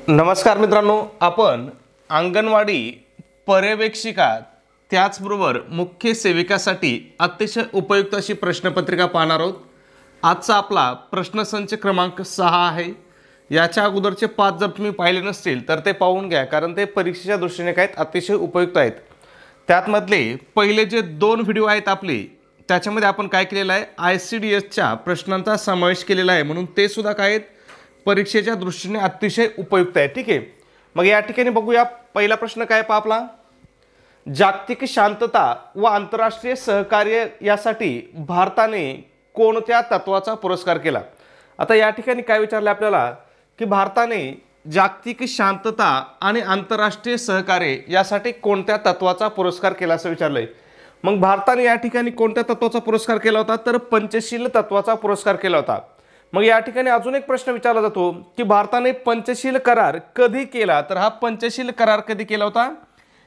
नमस्कार मित्रांनो, आपण अंगणवाडी पर्यवेक्षिका त्याचबरोबर मुख्य सेविकासाठी अतिशय उपयुक्त अशी प्रश्नपत्रिका पाहणार आहोत। आजचा आपला प्रश्नसंच क्रमांक 6 आहे। याच्या अगोदरचे 5 जर तुम्ही पाहिले नसतील तर ते पाहून घ्या, कारण ते परीक्षेच्या दृष्टीने काय अतिशय उपयुक्त आहेत। त्यातमधले पहिले जे 2 व्हिडिओ आहेत आपले, त्याच्यामध्ये आपण काय केलेलं आहे, ICDSच्या प्रश्नांचा समावेश केलेला आहे, म्हणून ते सुद्धा काय आहेत परीक्षेच्या दृष्टीने अतिशय उपयुक्त आहे। ठीक आहे, मग या ठिकाणी बघूया पहिला प्रश्न काय पहा आपला, जागतिक शांतता व आंतरराष्ट्रीय सहकार्य यासाठी भारताने कोणत्या तत्वाचा पुरस्कार केला। आता या ठिकाणी काय विचारले आपल्याला की भारताने जागतिक शांतता आणि आंतरराष्ट्रीय सहकार्य यासाठी कोणत्या तत्वाचा पुरस्कार केला असं विचारलंय। मग भारताने या ठिकाणी कोणत्या तत्वाचा पुरस्कार केला होता, तर पंचशील तत्वाचा पुरस्कार केला होता। मग या ठिकाणी अजून एक प्रश्न विचारला जातो की भारताने पंचशील करार कधी केला, तर हा पंचशील करार कधी केला होता,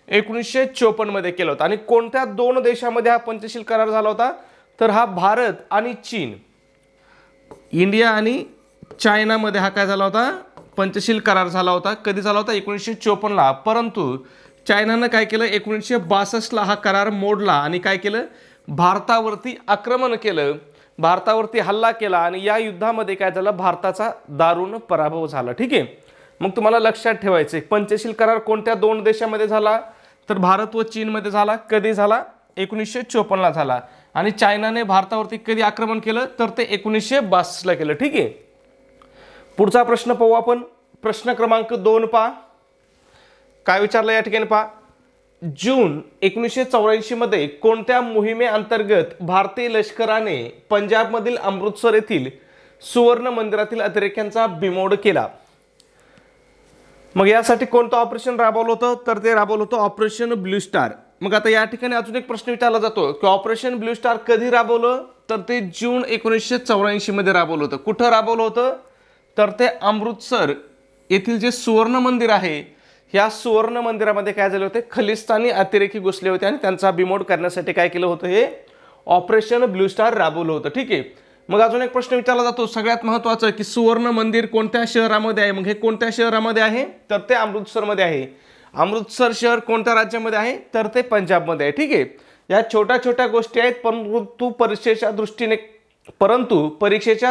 1954 मध्ये केला होता। आणि कोणत्या 2 देशामध्ये हा पंचशील करार झाला होता, तर हा भारत आणि चीन, इंडिया आणि चायनामध्ये हा काय झाला होता, पंचशील करार झाला होता। कधी झाला होता, 1954 ला। परंतु चायनानं काय केलं, 1962 ला हा करार मोडला आणि काय केलं, भारतावरती आक्रमण केलं, भारतावरती हल्ला केला आणि या युद्धामध्ये काय झालं, भारताचा दारुण पराभव झाला। ठीक आहे, मग तुम्हाला लक्षात ठेवायचं आहे पंचशील करार कोणत्या 2 देशामध्ये झाला, तर भारत व चीनमध्ये झाला। कधी झाला, 1954 ला झाला। आणि चायनाने भारतावरती कधी आक्रमण केलं, तर ते 1962 ला केलं। ठीक आहे, पुढचा प्रश्न पाहू आपण, प्रश्न क्रमांक 2 पहा काय विचारलं या ठिकाणी पहा, जून 1984 मध्ये कोणत्या मोहिमेअंतर्गत भारतीय लष्कराने पंजाबमधील अमृतसर येथील सुवर्ण मंदिरातील अतिरेक्यांचा बिमोड केला। मग यासाठी कोणतं ऑपरेशन राबवलं होतं, तर ते राबवलं होतं ऑपरेशन ब्लू स्टार। मग आता या ठिकाणी अजून एक प्रश्न विचारला जातो की ऑपरेशन ब्लू स्टार कधी राबवलं, तर ते जून 1984 मध्ये राबवलं होतं। कुठं राबवलं होतं, तर ते अमृतसर येथील जे सुवर्ण मंदिर आहे, या सुवर्ण मंदिरामध्ये काय झाले होते, खलिस्तानी अतिरेकी घुसले होते आणि त्यांचा बिमोड करण्यासाठी काय केलं होतं, हे ऑपरेशन ब्लू स्टार राबवलं होतं। ठीक आहे, मग अजून एक प्रश्न विचारला जातो सगळ्यात महत्त्वाचं की सुवर्ण मंदिर कोणत्या शहरामध्ये आहे। मग हे कोणत्या शहरामध्ये आहे, तर ते अमृतसरमध्ये आहे। अमृतसर शहर कोणत्या राज्यामध्ये आहे, तर ते पंजाबमध्ये आहे। ठीक आहे, या छोट्या छोट्या गोष्टी आहेत, परंतु परीक्षेच्या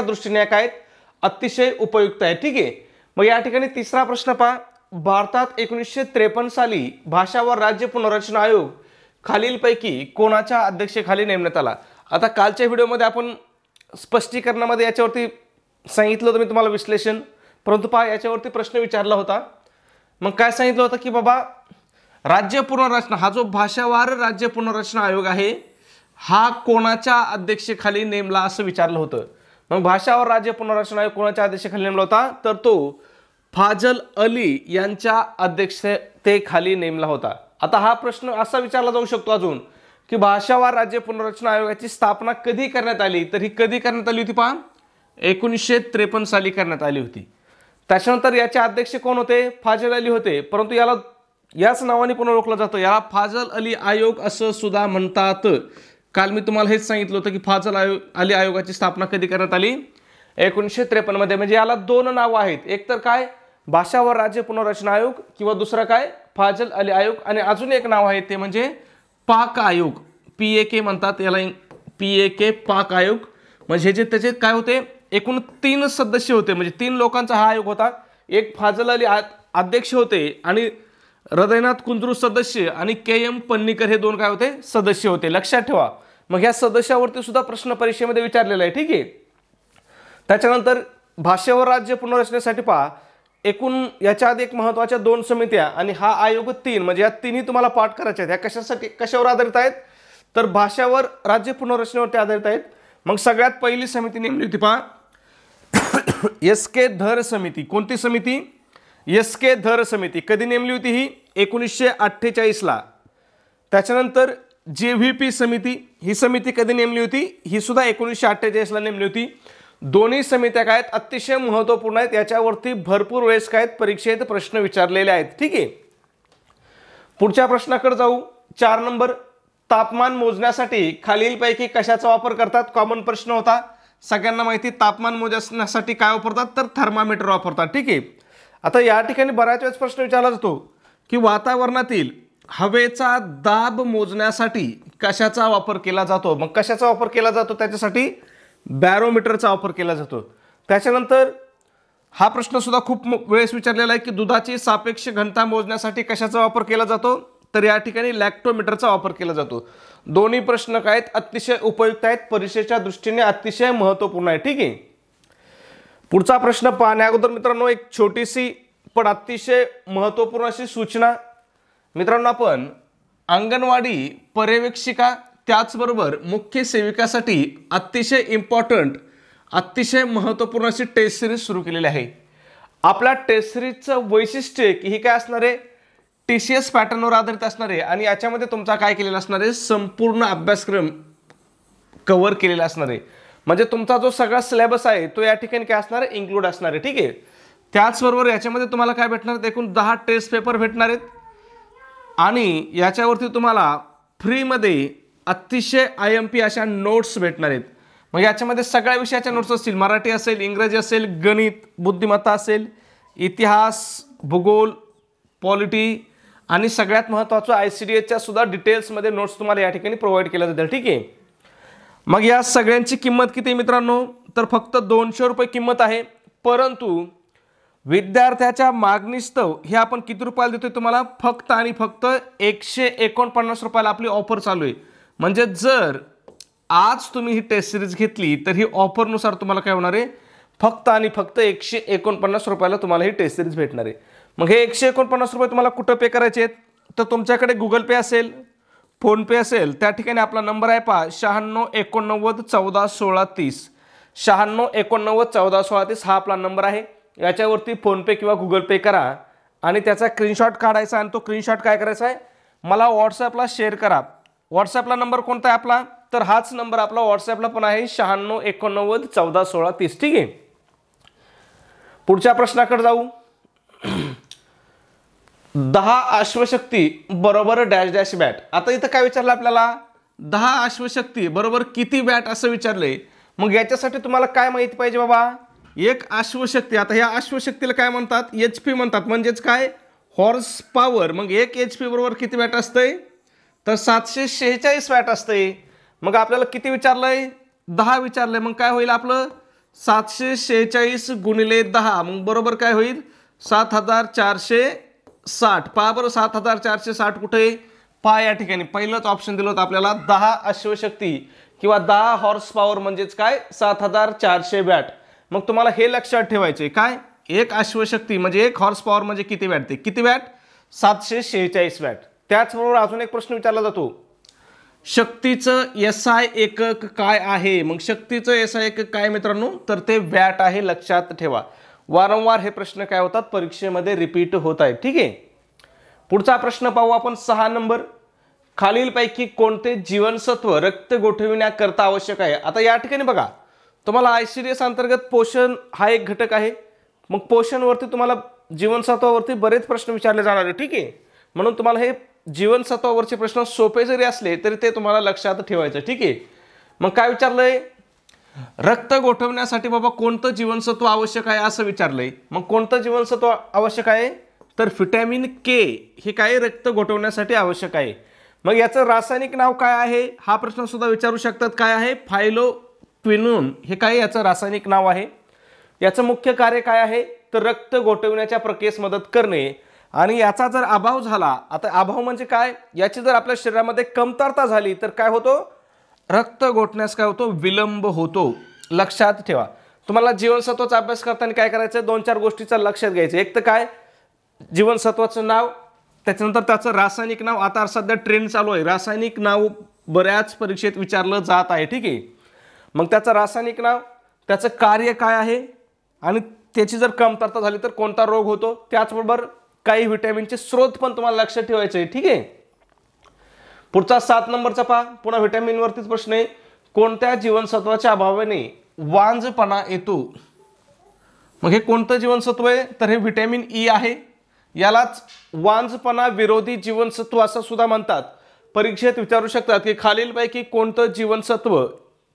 दृष्टीने काय अतिशय उपयुक्त आहे। ठीक आहे, मग या ठिकाणी तिसरा प्रश्न पहा, भारतात 1953 साली भाषा व राज्य पुनर्रचना आयोग खालीलपैकी कोणाच्या अध्यक्षतेखाली नेमण्यात आला। आता कालच्या व्हिडिओमध्ये आपण स्पष्टीकरणामध्ये याच्यावरती सांगितलं होतं मी तुम्हाला विश्लेषण, परंतु पहा याच्यावरती प्रश्न विचारला होता। मग काय सांगितलं होतं की बाबा राज्य पुनर्रचना, हा जो भाषावार राज्य पुनर्रचना आयोग आहे, हा कोणाच्या अध्यक्षतेखाली नेमला असं विचारलं होतं। मग भाषावार राज्य पुनर्रचना आयोग कोणाच्या अध्यक्षतेखाली नेमला होता, तर तो फाजल अली यांच्या अध्यक्षतेखाली नेमला होता। आता हा प्रश्न असा विचारला जाऊ शकतो अजून की भाषावार राज्य पुनर्रचना आयोगाची स्थापना कधी करण्यात आली, तर ही कधी करण्यात आली होती पहा, 1953 साली करण्यात आली होती। त्याच्यानंतर याचे अध्यक्ष कोण होते, फाजल अली होते, परंतु याला याच नावाने पण ओळखलं जातं, याला फाजल अली आयोग असं सुद्धा म्हणतात। काल मी तुम्हाला हेच सांगितलं होतं की फाजल अली आयोगाची स्थापना कधी करण्यात आली, 1953 मध्ये। म्हणजे याला 2 नावं आहेत, एक तर काय भाषावार राज्य पुनर्रचना आयोग किंवा दुसरा काय फाजल अली आयोग, आणि अजून एक नाव आहे ते म्हणजे पाक आयोग, PAK म्हणतात याला, PAK पाक आयोग। म्हणजे जे त्याचे काय होते, एकूण 3 सदस्य होते, म्हणजे 3 लोकांचा हा आयोग होता। एक फाजल अली अध्यक्ष होते आणि हृदयनाथ कुंद्रू सदस्य आणि KM पन्नीकर हे 2 काय होते, सदस्य होते। लक्षात ठेवा, मग या सदस्यावरती सुद्धा प्रश्न परीक्षेमध्ये विचारलेला आहे। ठीक आहे, त्याच्यानंतर भाषावार राज्य पुनर्रचनेसाठी पहा एकूण याच्या आधी एक महत्त्वाच्या 2 समित्या आणि हा आयोग 3, म्हणजे या तिन्ही तुम्हाला पाठ करायच्या आहेत। ह्या कशासाठी कशावर आधारित आहेत, तर भाषावार राज्य पुनर्रचनेवरती आधारित आहेत। मग सगळ्यात पहिली समिती नेमली होती पहा SK धर समिती। कोणती समिती, SK धर समिती। कधी नेमली होती ही, 1948 ला। त्याच्यानंतर JVP समिती, ही समिती कधी नेमली होती, ही सुद्धा 1948 ला नेमली होती। दोन्ही समित्या काय आहेत, अतिशय महत्त्वपूर्ण आहेत, याच्यावरती भरपूर वेळेस काय परीक्षेत प्रश्न विचारलेले आहेत। ठीक आहे, पुढच्या प्रश्नाकडे जाऊ, 4 नंबर, तापमान मोजण्यासाठी खालीलपैकी कशाचा वापर करतात। कॉमन प्रश्न होता, सगळ्यांना माहिती तापमान मोजण्यासाठी काय वापरतात, तर थर्मामीटर वापरतात। ठीक आहे, आता या ठिकाणी बऱ्याच वेळेस प्रश्न विचारला जातो की वातावरणातील हवेचा दाब मोजण्यासाठी कशाचा वापर केला जातो. मग कशाचा वापर केला जातो, त्याच्यासाठी बॅरोमीटरचा वापर केला जातो. त्याच्यानंतर हा प्रश्न सुद्धा खूप वेळेस विचारलेला आहे की दुधाची सापेक्ष घनता मोजण्यासाठी कशाचा वापर केला जातो, तर या ठिकाणी लॅक्टोमीटरचा वापर केला जातो. दोन्ही प्रश्न काय आहेत, अतिशय उपयुक्त आहेत, परीक्षेच्या दृष्टीने अतिशय महत्त्वपूर्ण आहे. ठीक आहे. पुढचा प्रश्न पाहण्या अगोदर मित्रांनो एक छोटीशी पण अतिशय महत्त्वपूर्ण अशी सूचना. मित्रांनो, आपण अंगणवाडी पर्यवेक्षिका त्याचबरोबर मुख्य सेविकासाठी अतिशय इम्पॉर्टंट, अतिशय महत्त्वपूर्ण अशी टेस्ट सिरीज सुरू केलेली आहे. आपल्या टेस्ट सिरीजचं वैशिष्ट्य की ही काय असणार आहे, TCS पॅटर्नवर आधारित असणार आहे आणि याच्यामध्ये तुमचा काय केलेला असणार आहे, संपूर्ण अभ्यासक्रम कव्हर केलेला असणार आहे. म्हणजे तुमचा जो सगळा सिलेबस आहे तो या ठिकाणी काय असणार आहे, इन्क्लूड असणार आहे. ठीक आहे. त्याचबरोबर याच्यामध्ये तुम्हाला काय भेटणार आहेत, एकूण 10 टेस्ट पेपर भेटणार आहेत आणि याच्यावरती तुम्हाला फ्रीमध्ये अतिशय IMP अशा नोट्स भेटणार आहेत. मग याच्यामध्ये सगळ्या विषयाच्या नोट्स असतील, मराठी असेल, इंग्रजी असेल, गणित, बुद्धिमत्ता असेल, इतिहास, भूगोल, पॉलिटी आणि सगळ्यात महत्त्वाचं ICDSच्या सुद्धा डिटेल्समध्ये नोट्स तुम्हाला या ठिकाणी प्रोव्हाइड केल्या जातील. ठीक आहे. मग या सगळ्यांची किंमत किती मित्रांनो, तर फक्त 200 रुपये किंमत आहे. परंतु विद्यार्थ्याच्या मागणीस्तव हे आपण किती रुपयाला देतोय तुम्हाला, फक्त आणि फक्त 149 रुपयाला आपली ऑफर चालू आहे. म्हणजे जर आज तुम्ही ही टेस्ट सिरीज घेतली तर ही ऑफरनुसार तुम्हाला काय होणार आहे, फक्त आणि फक्त 149 रुपयाला तुम्हाला ही टेस्ट सिरीज भेटणार आहे. मग हे 149 रुपये तुम्हाला कुठं पे करायचे आहेत, तर तुमच्याकडे गुगल पे असेल, फोनपे असेल, त्या ठिकाणी आपला नंबर आहे पहा 96 89 14 16 30. 96 89 14 16 30 हा आपला नंबर आहे. याच्यावरती फोनपे किंवा गुगल पे करा आणि त्याचा स्क्रीनशॉट काढायचा आणि तो स्क्रीनशॉट काय करायचा आहे, मला व्हॉट्सॲपला शेअर करा. व्हॉट्सॲपला नंबर कोणता आहे आपला, तर हाच नंबर आपला व्हॉट्सॲपला पण आहे 96 89 14 16 30. ठीक आहे. पुढच्या प्रश्नाकडे जाऊ. 10 अश्वशक्ती बरोबर डॅश डॅश बॅट. आता इथं काय विचारलं आपल्याला, 10 अश्वशक्ती बरोबर किती बॅट असं विचारलंय. मग याच्यासाठी तुम्हाला काय माहिती पाहिजे बाबा, एक अश्वशक्ती. आता ह्या अश्वशक्तीला काय म्हणतात, HP म्हणतात, म्हणजेच काय, हॉर्स पॉवर. मग एक HP बरोबर किती वॅट असतंय, तर 746 वॅट असते. मग आपल्याला किती विचारलंय, 10 विचारलंय. मग काय होईल आपलं, 746 गुणिले 10, मग बरोबर काय होईल 7460. पहा बरं 7460 कुठे, पहा या ठिकाणी पहिलंच ऑप्शन दिलं होतं आपल्याला, 10 अश्वशक्ती किंवा 10 हॉर्स पॉवर म्हणजेच काय 7400 वॅट. मग तुम्हाला हे लक्षात ठेवायचे काय, एक अश्वशक्ती म्हणजे एक हॉर्स पॉवर म्हणजे किती वॅट, ते किती वॅट 746 वॅट. त्याचबरोबर अजून एक प्रश्न विचारला जातो, शक्तीचं SI एकक काय आहे. मग शक्तीचं SI एकक काय मित्रांनो, तर ते वॅट आहे. लक्षात ठेवा, वारंवार हे प्रश्न काय होतात परीक्षेमध्ये रिपीट होत आहेत. ठीक आहे. पुढचा प्रश्न पाहू आपण 6 नंबर. खालीलपैकी कोणते जीवनसत्व रक्त गोठविण्याकरता आवश्यक आहे. आता या ठिकाणी बघा, तुम्हाला ICDS अंतर्गत पोषण हा एक घटक आहे. मग पोषणवरती तुम्हाला जीवनसत्वावरती बरेच प्रश्न विचारले जाणार आहे. ठीक आहे. म्हणून तुम्हाला हे जीवनसत्वावरचे प्रश्न सोपे जरी असले तरी ते तुम्हाला लक्षात ठेवायचं. ठीक आहे. मग काय विचारलंय, रक्त गोठवण्यासाठी बाबा कोणतं जीवनसत्व आवश्यक आहे असं विचारलंय. मग कोणतं जीवनसत्व आवश्यक आहे, तर व्हिटॅमिन K हे काय रक्त गोठवण्यासाठी आवश्यक आहे. मग याचं रासायनिक नाव काय आहे हा प्रश्न सुद्धा विचारू शकतात. काय आहे, फायलोक्विनोन हे काय याचं रासायनिक नाव आहे. याचं मुख्य कार्य काय आहे, तर रक्त गोठवण्याच्या प्रक्रियेस मदत करणे. आणि याचा जर अभाव झाला, आता अभाव म्हणजे काय, याची जर आपल्या शरीरामध्ये कमतरता झाली तर काय होतो, रक्त गोठण्यास काय होतो, विलंब होतो. लक्षात ठेवा. तुम्हाला जीवनसत्वाचा अभ्यास करताना काय करायचं, 2-4 गोष्टीचं लक्षात घ्यायचं. एक तर काय, जीवनसत्वाचं नाव, त्याच्यानंतर त्याचं रासायनिक नाव. आता सध्या ट्रेंड चालू आहे, रासायनिक नाव बऱ्याच परीक्षेत विचारलं जात आहे. ठीक आहे. मग त्याचं रासायनिक नाव, त्याचं कार्य काय आहे आणि त्याची जर कमतरता झाली तर कोणता रोग होतो. त्याचबरोबर काही व्हिटॅमिनचे स्रोत पण तुम्हाला लक्षात ठेवायचे आहे. ठीक आहे. पुढचा 7 नंबरचा पहा, पुन्हा व्हिटॅमिनवरतीच प्रश्न आहे. कोणत्या जीवनसत्वाच्या अभावाने वांझपणा येतो. मग हे कोणतं जीवनसत्व आहे, तर हे व्हिटॅमिन E आहे. यालाच वांझपणा विरोधी जीवनसत्व असं सुद्धा म्हणतात. परीक्षेत विचारू शकतात की खालीलपैकी कोणतं जीवनसत्व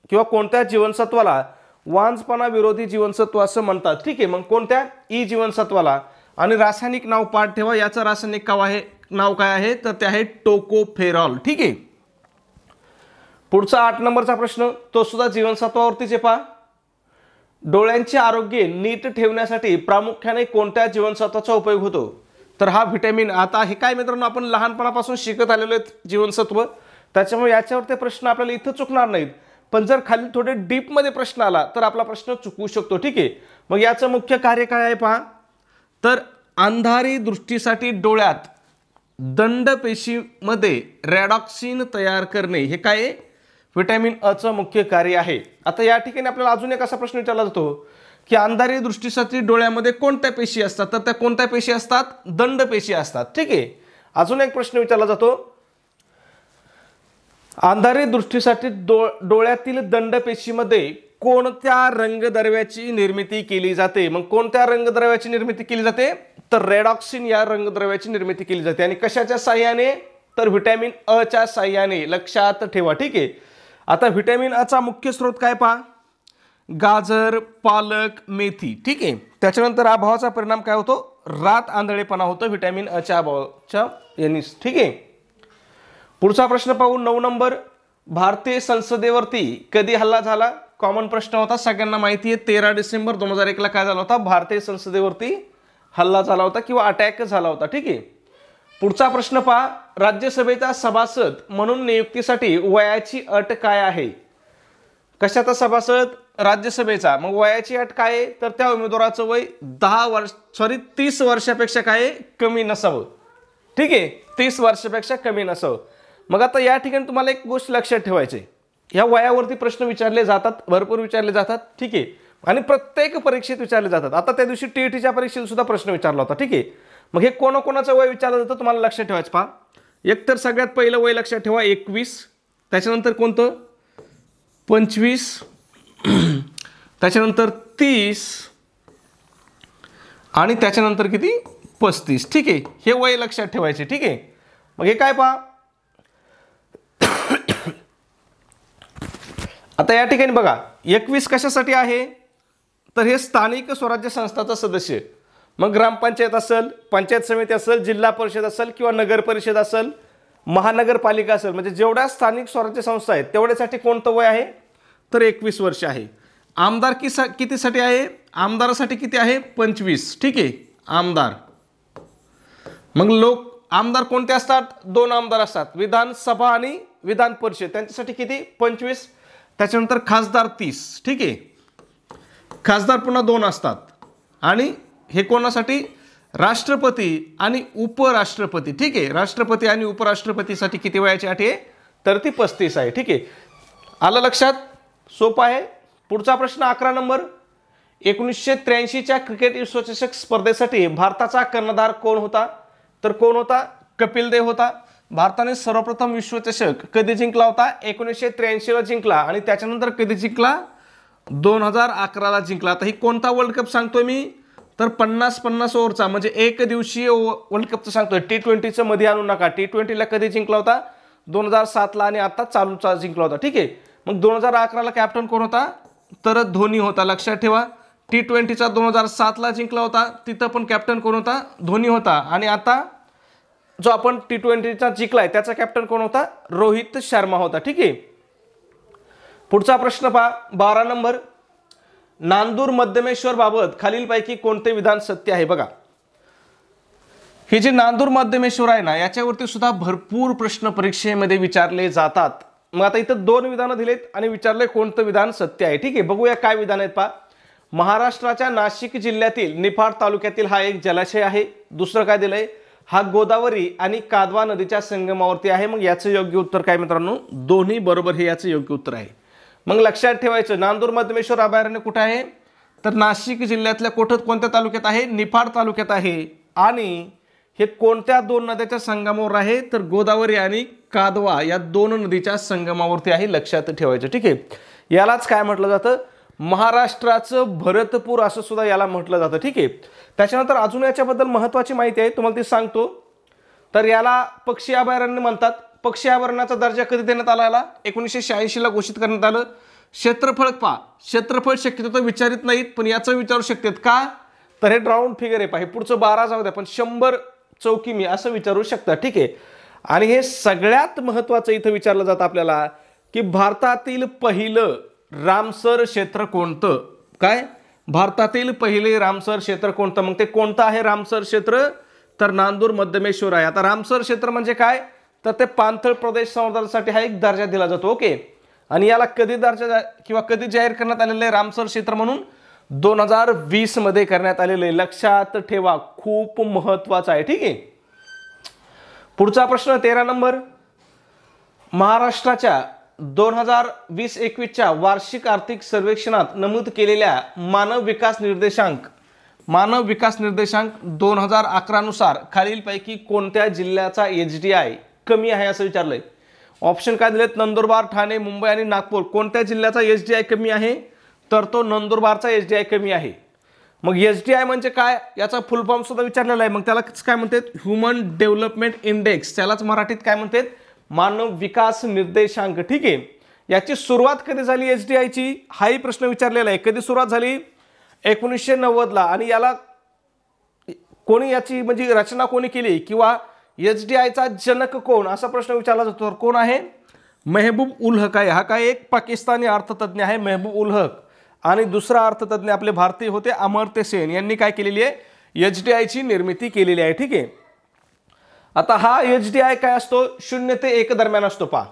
किंवा कोणत्या जीवनसत्वाला वांझपणा विरोधी जीवनसत्व असं म्हणतात. ठीक आहे. मग कोणत्या E जीवनसत्वाला, आणि रासायनिक नाव पाठ ठेवा. याचं रासायनिक नाव काय आहे तर ते आहे टोकोफेरॉल. ठीक आहे. पुढचा 8 नंबरचा प्रश्न तो सुद्धा जीवनसत्वावरतीच आहे. पहा, डोळ्यांचे आरोग्य नीट ठेवण्यासाठी प्रामुख्याने कोणत्या जीवनसत्वाचा उपयोग होतो तर हा व्हिटॅमिन. आता हे काय मित्रांनो आपण लहानपणापासून शिकत आलेलो आहेत जीवनसत्व, त्याच्यामुळे याच्यावर ते प्रश्न आपल्याला इथं चुकणार नाहीत. पण जर खाली थोडे डीपमध्ये प्रश्न आला तर आपला प्रश्न चुकवू शकतो. ठीक आहे. मग याचं मुख्य कार्य काय आहे पहा, तर अंधारी दृष्टीसाठी डोळ्यात दंडपेशीमध्ये रॅडॉक्सिन तयार करणे हे काय आहे, व्हिटॅमिन अचं मुख्य कार्य आहे. आता या ठिकाणी आपल्याला अजून एक असा प्रश्न विचारला जातो की अंधारी दृष्टीसाठी डोळ्यामध्ये कोणत्या पेशी असतात तर त्या कोणत्या पेशी असतात, दंडपेशी असतात. ठीक आहे. अजून एक प्रश्न विचारला जातो, अंधारी दृष्टीसाठी डोळ्यातील दंडपेशीमध्ये कोणत्या रंगद्रव्याची निर्मिती केली जाते. मग कोणत्या रंगद्रव्याची निर्मिती केली जाते तर रेडॉक्सिन या रंगद्रव्याची निर्मिती केली जाते. आणि कशाच्या साह्याने तर व्हिटॅमिन अ च्या साह्याने. लक्षात ठेवा. ठीक आहे. आता व्हिटॅमिन अ चा मुख्य स्रोत काय पहा, गाजर, पालक, मेथी. ठीक आहे. त्याच्यानंतर अभावाचा परिणाम काय होतो, रात आंधळेपणा होतो व्हिटॅमिन अ च्या अभावाच्या यांनी. ठीक आहे. पुढचा प्रश्न पाहू 9 नंबर, भारतीय संसदेवरती कधी हल्ला झाला. कॉमन प्रश्न होता, सगळ्यांना माहिती आहे. 13 डिसेंबर 2001 ला काय झाला होता, भारतीय संसदेवरती हल्ला झाला होता किंवा अटॅक झाला होता. ठीक आहे. पुढचा प्रश्न पहा, राज्यसभेचा सभासद म्हणून नियुक्तीसाठी वयाची अट काय आहे. कशाचा सभासद, राज्यसभेचा. मग वयाची अट काय आहे तर त्या उमेदवाराचं वय 30 वर्षापेक्षा काय कमी नसावं. ठीक आहे. 30 वर्षापेक्षा कमी नसावं. मग आता या ठिकाणी तुम्हाला एक गोष्ट लक्षात ठेवायची, या वयावरती प्रश्न विचारले जातात, भरपूर विचारले जातात. ठीक आहे. आणि प्रत्येक परीक्षेत विचारले जातात. आता त्या दिवशी टीईटीच्या परीक्षेत सुद्धा प्रश्न विचारला होता. ठीक आहे. मग हे कोणाकोणाचं वय विचारलं जातं तुम्हाला लक्षात ठेवायचं. पहा, एक तर सगळ्यात पहिलं वय लक्षात ठेवा 21, त्याच्यानंतर कोणतं 25, त्याच्यानंतर 30 आणि त्याच्यानंतर किती 35. ठीक आहे. हे वय लक्षात ठेवायचे. ठीक आहे. मग हे काय पहा, आता या ठिकाणी बघा 21 कशासाठी आहे तर हे स्थानिक स्वराज्य संस्थाचा सदस्य. मग ग्रामपंचायत असेल, पंचायत समिती असेल, जिल्हा परिषद असेल किंवा नगर परिषद असेल, महानगरपालिका असेल, म्हणजे जेवढ्या स्थानिक स्वराज्य संस्था आहेत तेवढ्यासाठी कोणतं वय आहे तर 21 वर्ष आहे. आमदारकी कितीसाठी आहे, आमदारासाठी किती आहे 25. ठीक आहे. आमदार. मग आमदार कोणते असतात, 2 आमदार असतात, विधानसभा आणि विधान परिषद, त्यांच्यासाठी किती 25. त्याच्यानंतर खासदार 30. ठीक आहे. खासदार पुन्हा 2 असतात. आणि हे कोणासाठी, राष्ट्रपती आणि उपराष्ट्रपती. ठीक आहे. राष्ट्रपती आणि उपराष्ट्रपतीसाठी किती वयाची अट आहे तर ती 35 आहे. ठीक आहे. आलं लक्षात, सोपं आहे. पुढचा प्रश्न 11 नंबर, 1983च्या क्रिकेट विश्वचषक स्पर्धेसाठी भारताचा कर्णधार कोण होता तर कोण होता, कपिल देव होता. भारताने सर्वप्रथम विश्वचषक कधी जिंकला होता 1983 ला जिंकला. आणि त्याच्यानंतर कधी जिंकला 2011 ला जिंकला. आता ही कोणता वर्ल्ड कप सांगतोय मी तर 50-50 ओव्हरचा म्हणजे एक दिवसीय वर्ल्ड कपचं सांगतोय. T20चं मध्ये आणू नका. T20ला कधी जिंकला होता 2007 ला आणि आता चालूचा जिंकला होता. ठीक आहे. मग 2011 ला कॅप्टन कोण होता तर धोनी होता. लक्षात ठेवा. T20चा 2007 ला जिंकला होता, तिथं पण कॅप्टन कोण होता, धोनी होता. आणि आता जो आपण T20चा जिंकलाय त्याचा कॅप्टन कोण होता, रोहित शर्मा होता. ठीक आहे. पुढचा प्रश्न पहा 12 नंबर, नांदूर मध्यमेश्वर बाबत खालीलपैकी कोणते विधान सत्य आहे. बघा, हे जे नांदूर मध्यमेश्वर आहे ना याच्यावरती सुद्धा भरपूर प्रश्न परीक्षेमध्ये विचारले जातात. मग आता इथं 2 विधानं दिलेत आणि विचारले कोणतं विधान सत्य आहे. ठीक आहे. बघूया काय विधान आहेत. पहा, महाराष्ट्राच्या नाशिक जिल्ह्यातील निफाड तालुक्यातील हा एक जलाशय आहे. दुसरं काय दिलंय, हा गोदावरी आणि कादवा नदीच्या संगमावरती आहे. मग याचं योग्य उत्तर काय मित्रांनो, दोन्ही बरोबर हे याचं योग्य उत्तर आहे. मग लक्षात ठेवायचं, नांदूर मध्यमेश्वर अभयारण्य कुठे आहे तर नाशिक जिल्ह्यातल्या कोणत्या तालुक्यात आहे, निफाड तालुक्यात आहे. आणि हे कोणत्या 2 नद्याच्या संगमावर आहे तर गोदावरी आणि कादवा या 2 नदीच्या संगमावरती आहे. लक्षात ठेवायचं. ठीक आहे. यालाच काय म्हटलं जातं, महाराष्ट्राचं भरतपूर असं सुद्धा याला म्हटलं जातं. ठीक आहे. त्याच्यानंतर अजून याच्याबद्दल महत्त्वाची माहिती आहे, तुम्हाला ती सांगतो. तर याला पक्षी अभयारण्य म्हणतात. पक्षी अभयारण्याचा दर्जा कधी देण्यात आला, याला 1986 ला घोषित करण्यात आलं. क्षेत्रफळ पहा, क्षेत्रफळ शक्यतो विचारित नाहीत पण याचं विचारू शकतात का तर हे राऊंड फिगर आहे हे पुढचं 12 जाऊ द्या पण 100 चौकी मी असं विचारू शकता, ठीक आहे. आणि हे सगळ्यात महत्त्वाचं इथं विचारलं जातं आपल्याला की भारतातील पहिलं रामसर क्षेत्र कोणतं, काय भारतातील पहिले रामसर क्षेत्र कोणतं, मग ते कोणतं आहे रामसर क्षेत्र, तर नांदूर मध्यमेश्वर आहे. आता रामसर क्षेत्र म्हणजे काय, तर ते पाणथळ प्रदेश संवर्धनासाठी हा एक दर्जा दिला जातो, ओके. आणि याला कधी दर्जा किंवा कधी जाहीर करण्यात आलेलं आहे रामसर क्षेत्र म्हणून, 2020 मध्ये करण्यात आलेलं आहे. लक्षात ठेवा, खूप महत्वाचं आहे, ठीक आहे. पुढचा प्रश्न 13 नंबर, महाराष्ट्राच्या 2020-21च्या वार्षिक आर्थिक सर्वेक्षणात नमूद केलेल्या मानव विकास निर्देशांक 2011 नुसार खालीलपैकी कोणत्या जिल्ह्याचा HDI कमी आहे असं विचारलंय. ऑप्शन काय दिलेत, नंदुरबार, ठाणे, मुंबई आणि नागपूर. कोणत्या जिल्ह्याचा HDI कमी आहे, तर तो नंदुरबारचा HDI कमी आहे. मग HDI म्हणजे काय, याचा फुल फॉर्म सुद्धा विचारलेला आहे. मग त्याला काय म्हणतात, ह्युमन डेव्हलपमेंट इंडेक्स, त्यालाच मराठीत काय म्हणतात, मानव विकास निर्देशांक, ठीक आहे. याची सुरुवात कधी झाली HDI ची, हाही प्रश्न विचारलेला आहे. कधी सुरुवात झाली, 1990 ला. आणि याला कोणी याची म्हणजे रचना कोणी केली किंवा HDI चा जनक कोण असा प्रश्न विचारला जातो. कोण आहे, मेहबूब उल हक आहे. हा काय एक पाकिस्तानी अर्थतज्ञ आहे मेहबूब उल हक. आणि दुसरा अर्थतज्ञ आपले भारतीय होते अमर्त्य सेन. यांनी काय केलेली आहे, HDI ची निर्मिती केलेली आहे, ठीक आहे. आता हा HDI काय असतो, 0 ते 1 दरम्यान असतो. पहा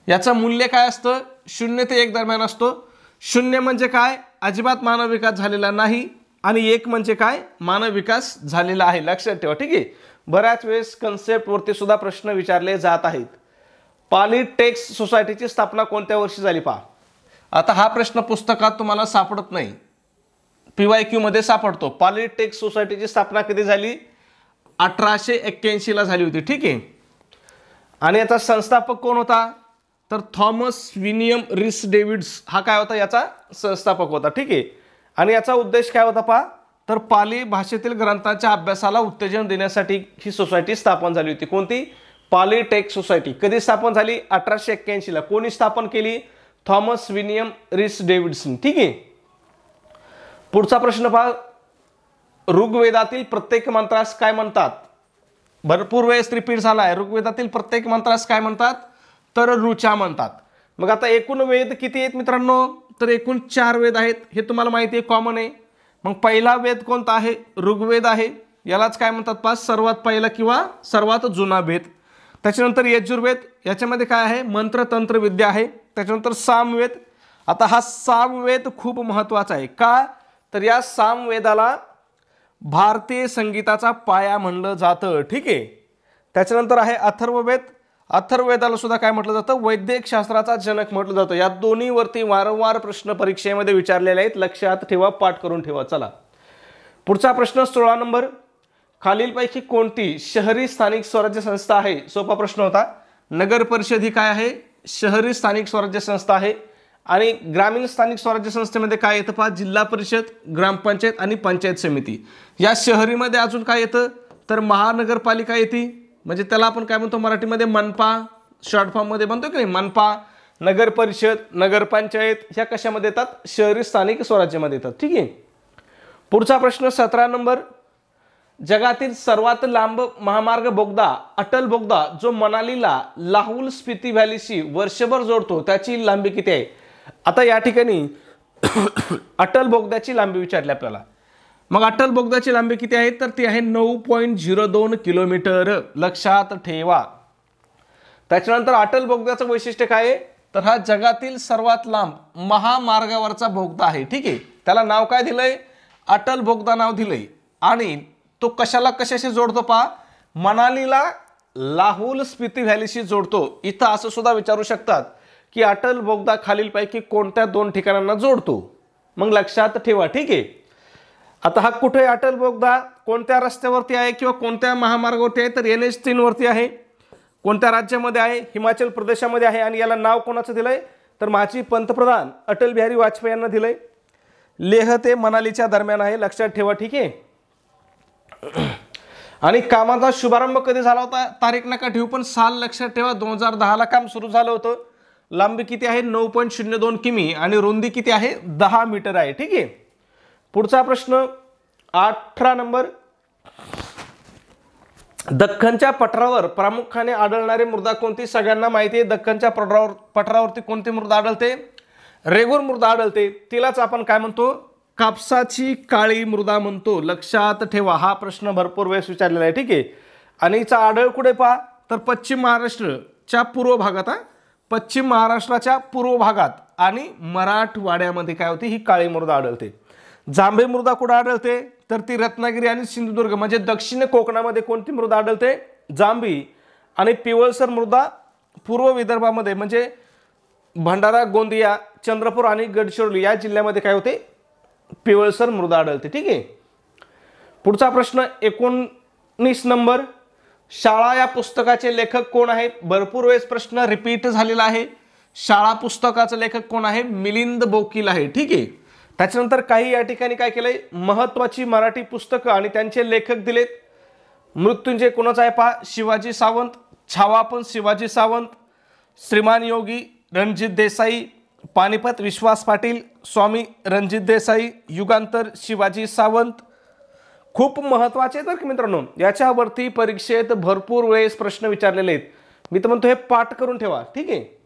याचं मूल्य काय असतं, 0 ते 1 दरम्यान असतो. 0 म्हणजे काय, अजिबात मानव विकास झालेला नाही. आणि 1 म्हणजे काय, मानव विकास झालेला आहे. लक्षात ठेवा, ठीक आहे. बऱ्याच वेळेस कन्सेप्ट वरती सुद्धा प्रश्न विचारले जात आहेत. पॉलिटेक्स सोसायटीची स्थापना कोणत्या वर्षी झाली, पहा. आता हा प्रश्न पुस्तकात तुम्हाला सापडत नाही, PYQ मध्ये सापडतो. पॉलिटेक्स सोसायटीची स्थापना कधी झाली, 1881 ला झाली होती, ठीक आहे. आणि याचा संस्थापक कोण होता, तर थॉमस विनियम रिस डेव्हिड्स हा काय होता, याचा संस्थापक होता, ठीक आहे. आणि याचा उद्देश काय होता, पहा, तर पाली भाषेतील ग्रंथांच्या अभ्यासाला उत्तेजन देण्यासाठी ही सोसायटी स्थापन झाली होती. कोणती, पॉलिटेक्स सोसायटी. कधी स्थापन झाली, 1881 ला. कोणी स्थापन केली, थॉमस विनियम रिस डेव्हिडसन, ठीक आहे. पुढचा प्रश्न पहा, ऋग्वेदातील प्रत्येक मंत्रास काय म्हणतात. भरपूर वेळेस रिपीट झाला आहे. ऋग्वेदातील प्रत्येक मंत्रास काय म्हणतात, तर ऋचा म्हणतात. मग आता एकूण वेद किती आहेत मित्रांनो, तर एकूण 4 वेद आहेत. हे तुम्हाला माहिती आहे, कॉमन आहे. मग पहिला वेद कोणता आहे, ऋग्वेद आहे. यालाच काय म्हणतात, पहा, सर्वात पहिला किंवा सर्वात जुना वेद. त्याच्यानंतर यजुर्वेद, याच्यामध्ये काय आहे, मंत्र तंत्र विद्या आहे. त्याच्यानंतर सामवेद. आता हा सामवेद खूप महत्त्वाचा आहे. का, तर या सामवेदाला भारतीय संगीताचा पाया म्हणलं जातं, ठीक आहे. त्याच्यानंतर आहे अथर्ववेद. अथर्ववेदाला सुद्धा काय म्हटलं जातं, वैद्यक शास्त्राचा जनक म्हटलं जातं. या दोन्हीवरती वारंवार प्रश्न परीक्षेमध्ये विचारलेले आहेत. लक्षात ठेवा, पाठ करून ठेवा. चला पुढचा प्रश्न 16 नंबर, खालीलपैकी कोणती शहरी स्थानिक स्वराज्य संस्था आहे. सोपा प्रश्न होता. नगर परिषद ही काय आहे, शहरी स्थानिक स्वराज्य संस्था आहे. आणि ग्रामीण स्थानिक स्वराज्य संस्थेमध्ये काय येतं, पहा, जिल्हा परिषद, ग्रामपंचायत आणि पंचायत समिती. या शहरीमध्ये अजून काय येतं, तर महानगरपालिका येते. म्हणजे त्याला आपण काय म्हणतो मराठीमध्ये, मनपा, शॉर्ट फॉर्म मध्ये म्हणतो की नाही, मनपा, नगर परिषद, नगरपंचायत, ह्या कशामध्ये येतात, शहरी स्थानिक स्वराज्यामध्ये येतात, ठीक आहे. पुढचा प्रश्न 17 नंबर, जगातील सर्वात लांब महामार्ग बोगदा अटल बोगदा जो मनालीला लाहुल स्पिती व्हॅलीशी वर्षभर जोडतो, त्याची लांबी किती आहे. आता या ठिकाणी अटल बोगद्याची लांबी विचारली आपल्याला. मग अटल बोगद्याची लांबी किती आहे, तर ती आहे 9.02 किलोमीटर. लक्षात ठेवा. त्याच्यानंतर अटल बोगद्याचं वैशिष्ट्य काय आहे, तर हा जगातील सर्वात लांब महामार्गावरचा बोगदा आहे, ठीक आहे. त्याला नाव काय दिलंय, अटल बोगदा नाव दिलंय. आणि तो कशाला कशाशी जोडतो, पहा, मनालीला लाहुल स्पिती व्हॅलीशी जोडतो. इथं असं सुद्धा विचारू शकतात की अटल बोगदा खालीलपैकी कोणत्या 2 ठिकाणांना जोडतो. मग लक्षात ठेवा, ठीक आहे. आता हा कुठे आहे अटल बोगदा, कोणत्या रस्त्यावरती आहे किंवा कोणत्या महामार्गावरती आहे, तर NH3 वरती आहे. कोणत्या राज्यामध्ये आहे, हिमाचल प्रदेशामध्ये आहे. आणि याला नाव कोणाचं दिलंय, तर माजी पंतप्रधान अटल बिहारी वाजपेयी यांना दिलंय. लेह ते मनालीच्या दरम्यान आहे. लक्षात ठेवा, ठीक आहे. आणि कामाचा शुभारंभ कधी झाला होता, तारीख नका ठेवू, पण साल लक्षात ठेवा, 2010 ला काम सुरू झालं होतं. लांबी किती आहे, 9.02 किमी. आणि रुंदी किती आहे, 10 मीटर आहे, ठीक आहे. पुढचा प्रश्न 18 नंबर, दख्खनच्या पठारावर प्रामुख्याने आढळणारी मृदा कोणती? सगळ्यांना माहिती आहे दख्खनच्या पठारावरती कोणती मृदा आढळते? रेगूर मृदा आढळते. तिलाच आपण काय म्हणतो? कापसाची काळी मृदा म्हणतो. लक्षात ठेवा, हा प्रश्न भरपूर वेळेस विचारलेला आहे. ठीक आहे. आणि हिचा आढळ कुठे पहा तर पश्चिम महाराष्ट्रच्या पूर्व भागात, पश्चिम महाराष्ट्राच्या पूर्व भागात आणि मराठवाड्यामध्ये काय होती? ही काळी मृदा आढळते. जांभे मृदा कुठे आढळते तर ती रत्नागिरी आणि सिंधुदुर्ग म्हणजे दक्षिण कोकणामध्ये कोणती मृदा आढळते? जांभी. आणि पिवळसर मृदा पूर्व विदर्भामध्ये म्हणजे भंडारा, गोंदिया, चंद्रपूर आणि गडचिरोली या जिल्ह्यामध्ये काय होते? पिवळसर मृदा आढळते. ठीक आहे. पुढचा प्रश्न 19 नंबर, शाळा या पुस्तकाचे लेखक कोण आहे? भरपूर वेळेस प्रश्न रिपीट झालेला आहे. शाळा पुस्तकाचं लेखक कोण आहे? मिलिंद बोकील आहे. ठीक आहे. त्याच्यानंतर काही या ठिकाणी काय केलंय? महत्वाची मराठी पुस्तकं आणि त्यांचे लेखक दिलेत. मृत्युंजय कोणाचा आहे पहा? शिवाजी सावंत. छावा पण शिवाजी सावंत. श्रीमान योगी रणजित देसाई. पानिपत विश्वास पाटील. स्वामी रणजित देसाई. युगांतर शिवाजी सावंत. खूप महत्वाचे तर मित्रांनो, याच्यावरती परीक्षेत भरपूर वेळेस प्रश्न विचारलेले आहेत. मी तर म्हणतो हे पाठ करून ठेवा. ठीक आहे.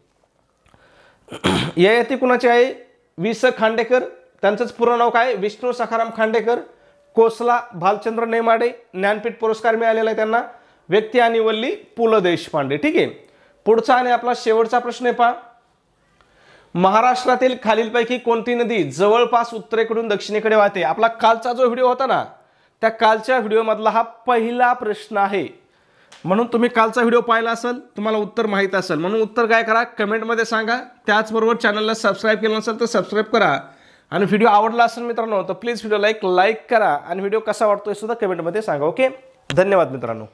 ययाती कुणाचे आहे? वि स खांडेकर. त्यांचंच पूर्ण नाव काय? विष्णू सखाराम खांडेकर. कोसला भालचंद्र नेमाडे. ज्ञानपीठ पुरस्कार मिळालेला आहे त्यांना. व्यक्ती आणि वल्ली पु ल देशपांडे. ठीक आहे. पुढचा आणि आपला शेवटचा प्रश्न आहे पहा, महाराष्ट्रातील खालीलपैकी कोणती नदी जवळपास उत्तरेकडून दक्षिणेकडे वाहते? आपला कालचा जो व्हिडिओ होता ना, त्या कालच्या व्हिडिओमधला हा पहिला प्रश्न आहे. म्हणून तुम्ही कालचा व्हिडिओ पाहिला असेल, तुम्हाला उत्तर माहीत असेल. म्हणून उत्तर काय करा? कमेंटमध्ये सांगा. त्याचबरोबर चॅनलला सबस्क्राईब केलं नसेल तर सबस्क्राईब करा. आणि व्हिडिओ आवडला असेल मित्रांनो तर प्लीज व्हिडिओला एक लाईक करा आणि व्हिडिओ कसा वाटतोय सुद्धा कमेंटमध्ये सांगा. ओके, धन्यवाद मित्रांनो.